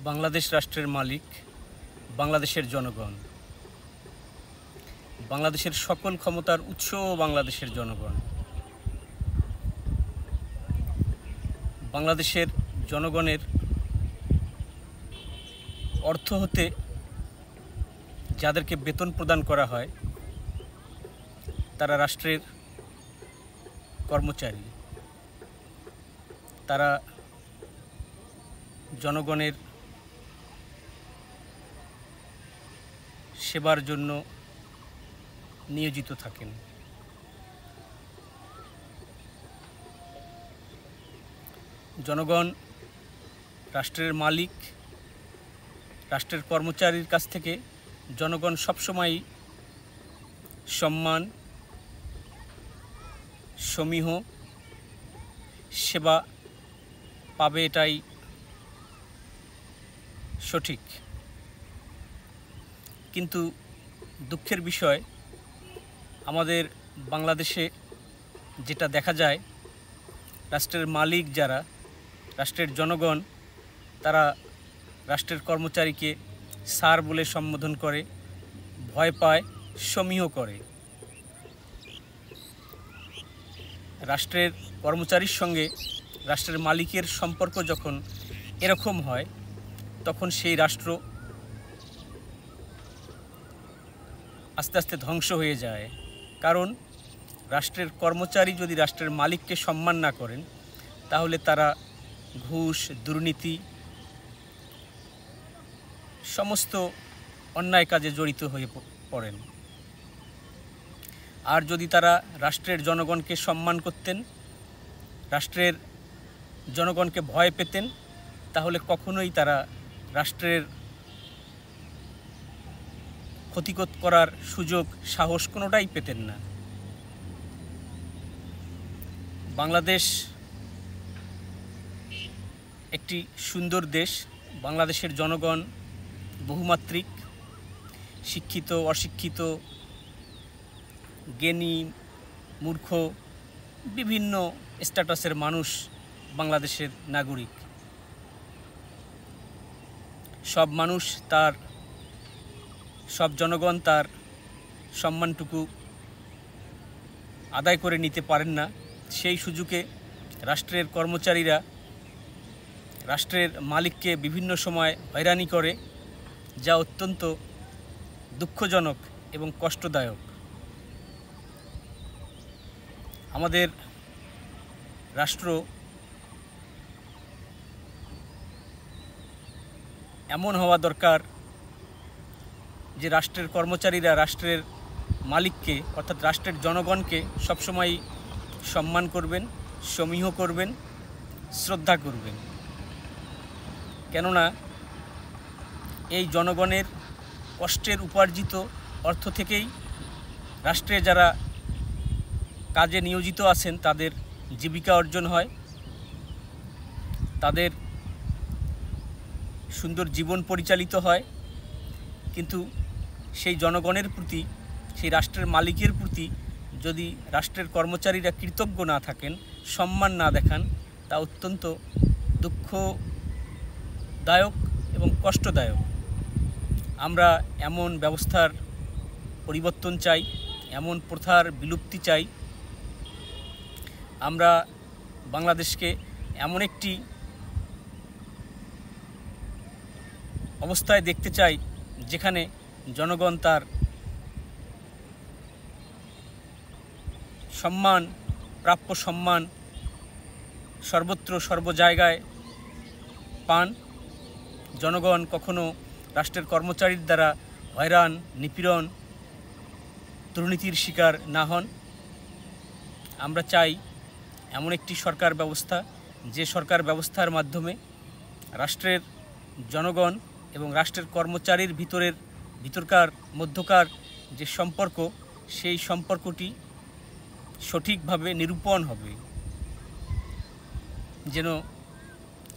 বাংলাদেশ রাষ্ট্রের মালিক বাংলাদেশের জনগণ। বাংলাদেশের সকল ক্ষমতার উৎসও বাংলাদেশের জনগণ। বাংলাদেশের জনগণের অর্থ হতে যাদেরকে বেতন প্রদান করা হয় তারা রাষ্ট্রের কর্মচারী। তারা জনগণের সেবার জন্য নিয়োজিত থাকেন। জনগণ রাষ্ট্রের মালিক, রাষ্ট্রের কর্মচারীর কাছ থেকে জনগণ সবসময় সম্মান, সমীহ সেবা পাবে, এটাই সঠিক। কিন্তু দুঃখের বিষয়, আমাদের বাংলাদেশে যেটা দেখা যায়, রাষ্ট্রের মালিক যারা, রাষ্ট্রের জনগণ, তারা রাষ্ট্রের কর্মচারীকে স্যার বলে সম্বোধন করে, ভয় পায়, সমীহ করে। রাষ্ট্রের কর্মচারীর সঙ্গে রাষ্ট্রের মালিকের সম্পর্ক যখন এরকম হয়, তখন সেই রাষ্ট্র আস্তে আস্তে ধ্বংস হয়ে যায়। কারণ রাষ্ট্রের কর্মচারী যদি রাষ্ট্রের মালিককে সম্মান না করেন, তাহলে তারা ঘুষ, দুর্নীতি, সমস্ত অন্যায় কাজে জড়িত হয়ে পড়েন। আর যদি তারা রাষ্ট্রের জনগণকে সম্মান করতেন, রাষ্ট্রের জনগণকে ভয় পেতেন, তাহলে কখনোই তারা রাষ্ট্রের ক্ষতি করার সুযোগ, সাহস কোনোটাই পেতেন না। বাংলাদেশ একটি সুন্দর দেশ। বাংলাদেশের জনগণ বহুমাত্রিক, শিক্ষিত, অশিক্ষিত, জ্ঞানী, মূর্খ, বিভিন্ন স্ট্যাটাসের মানুষ বাংলাদেশের নাগরিক। সব জনগণ তার সম্মানটুকু আদায় করে নিতে পারেন না। সেই সুযোগে রাষ্ট্রের কর্মচারীরা রাষ্ট্রের মালিককে বিভিন্ন সময় হয়রানি করে, যা অত্যন্ত দুঃখজনক এবং কষ্টদায়ক। আমাদের রাষ্ট্র এমন হওয়া দরকার যে রাষ্ট্রের কর্মচারীরা রাষ্ট্রের মালিককে, অর্থাৎ রাষ্ট্রের জনগণকে সবসময় সম্মান করবেন, সমীহ করবেন, শ্রদ্ধা করবেন। কেননা এই জনগণের কষ্টের উপার্জিত অর্থ থেকেই রাষ্ট্রে যারা কাজে নিয়োজিত আছেন তাদের জীবিকা অর্জন হয়, তাদের সুন্দর জীবন পরিচালিত হয়। কিন্তু সেই জনগণের প্রতি, সেই রাষ্ট্রের মালিকের প্রতি যদি রাষ্ট্রের কর্মচারীরা কৃতজ্ঞ না থাকেন, সম্মান না দেখান, তা অত্যন্ত দুঃখদায়ক এবং কষ্টদায়ক। আমরা এমন ব্যবস্থার পরিবর্তন চাই, এমন প্রথার বিলুপ্তি চাই। আমরা বাংলাদেশকে এমন একটি অবস্থায় দেখতে চাই যেখানে জনগণ তার সম্মান, প্রাপ্য সম্মান সর্বত্র সর্ব জায়গায় পান। জনগণ কখনো রাষ্ট্রের কর্মচারীর দ্বারা হয়রান, নিপীড়ন, দুর্নীতির শিকার না হন। আমরা চাই এমন একটি সরকার ব্যবস্থা, যে সরকার ব্যবস্থার মাধ্যমে রাষ্ট্রের জনগণ এবং রাষ্ট্রের কর্মচারীর মধ্যকার যে সম্পর্ক, সেই সম্পর্কটি সঠিকভাবে নিরূপণ হবে, যেন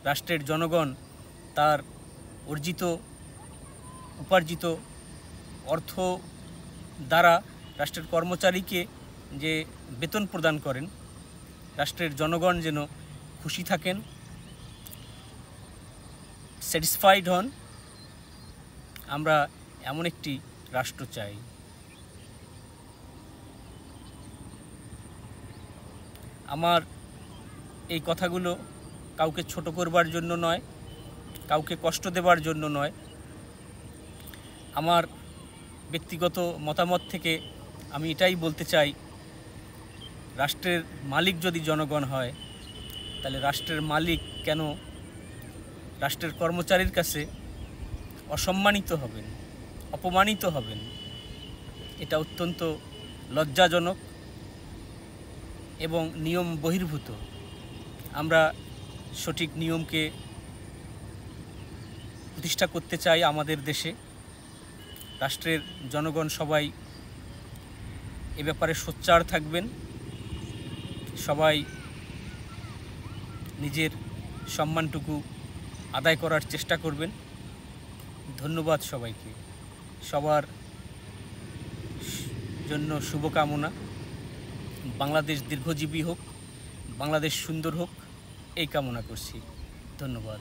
রাষ্ট্রের জনগণ তার উপার্জিত অর্থ দ্বারা রাষ্ট্রের কর্মচারীকে যে বেতন প্রদান করেন, রাষ্ট্রের জনগণ যেন খুশি থাকেন, স্যাটিসফাইড হন। আমরা এমন একটি রাষ্ট্র চাই। আমার এই কথাগুলো কাউকে ছোট করবার জন্য নয়, কাউকে কষ্ট দেবার জন্য নয়। আমার ব্যক্তিগত মতামত থেকে আমি এটাই বলতে চাই, রাষ্ট্রের মালিক যদি জনগণ হয়, তাহলে রাষ্ট্রের মালিক কেন রাষ্ট্রের কর্মচারীর কাছে অসম্মানিত হবেন, অপমানিত হবেন? এটা অত্যন্ত লজ্জাজনক এবং নিয়ম বহির্ভূত। আমরা সঠিক নিয়মকে প্রতিষ্ঠা করতে চাই আমাদের দেশে। রাষ্ট্রের জনগণ সবাই এ ব্যাপারে সোচ্চার থাকবেন, সবাই নিজের সম্মানটুকু আদায় করার চেষ্টা করবেন। ধন্যবাদ সবাইকে। সবার জন্য শুভকামনা। বাংলাদেশ দীর্ঘজীবী হোক, বাংলাদেশ সুন্দর হোক, এই কামনা করছি। ধন্যবাদ।